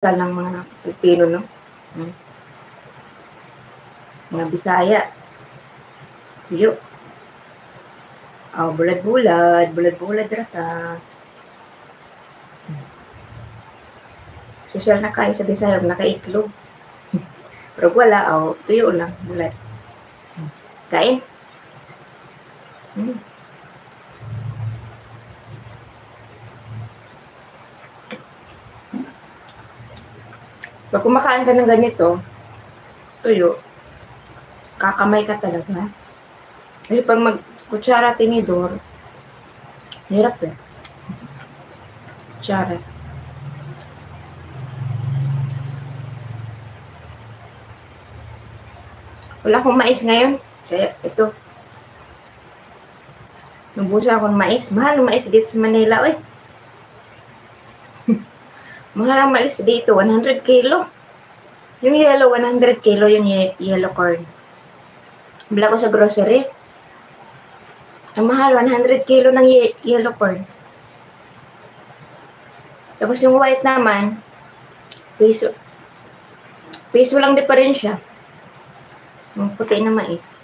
ng mga Pilipino, no? Mga Bisaya. Yo. Bulad-bulad, bulad-bulad rata. Social na kayo sa Bisaya, nakaitlog. Pero wala, tuyo lang, bulad. Kain. Pag kumakain ka ng ganito, tuyo, kakamay ka talaga. Kasi pag mag-kutsara tinidor, hirap eh. Kutsara. Wala akong mais ngayon. Kaya ito. Nabusa akong mais. Mahal ang mais dito sa Manila, oy. Mahal ang mais dito, 100 kilo. Yung yellow, 100 kilo yung yellow corn. Bila ko sa grocery. Ang mahal, 100 kilo ng yellow corn. Tapos yung white naman, piso. Piso lang diferensya. Yung puti na mais.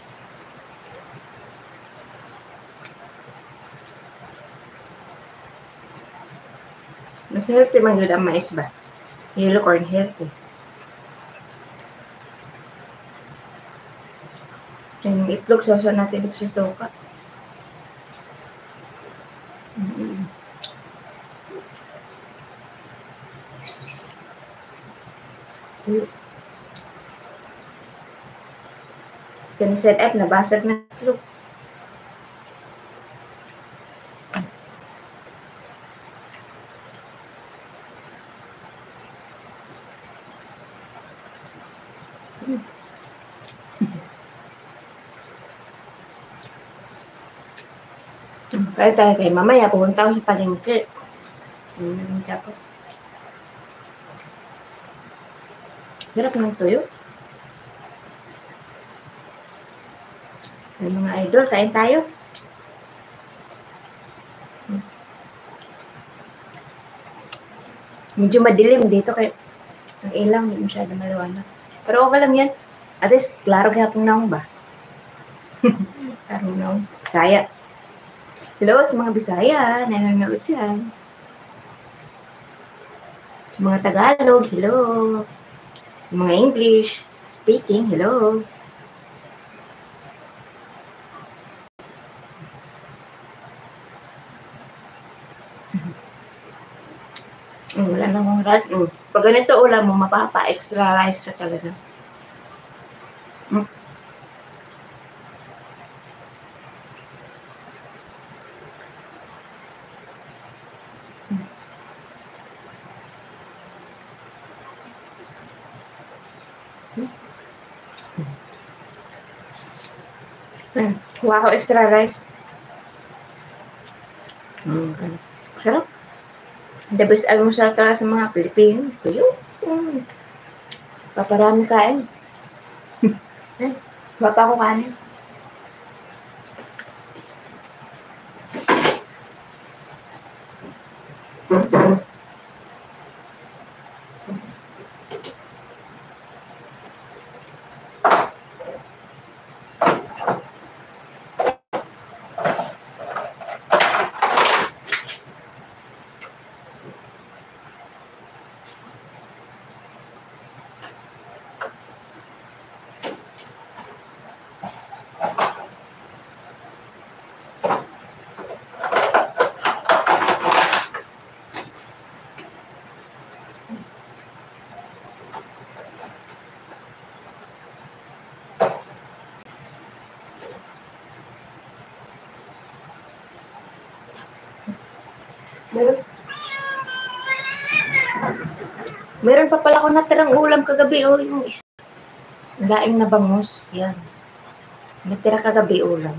Mas healthy man yun ang mais ba? Yellow corn, healthy. Yung itlog, sausaw natin dito sa suka. Siniset up, nabasag na itlog. Kaya tayo kay mamaya, pupunta ako sa palengke. Tapos. Sarap ng tuyo. Ay, mga idol, kain tayo. Medyo madilim dito kaya ang ilang, hindi masyado maliwanag. Pero okay lang yan. At least, klaro kaya pong naong ba? Klaro naong. Bisaya. Hello sa mga Bisaya, nanonood dyan. Sa mga Tagalog, hello. Sa mga English speaking, hello. Wala namang rice. Pag ganito ulam mo, mapapa-extra rice ka talaga. Kuha ko extra rice. Sarap. The best almusal talaga sa mga Pilipino. Tuyo. Paparami kain. Kuha ko kanin. Meron pa pala ako natirang ulam kagabi, yung daing na bangus. Yan. Natira kagabi ulam.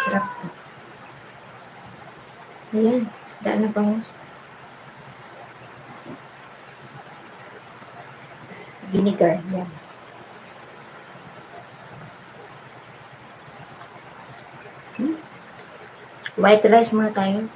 Sarap. Ayan, isda na bangus. Vinegar, yan. White rice muna tayo.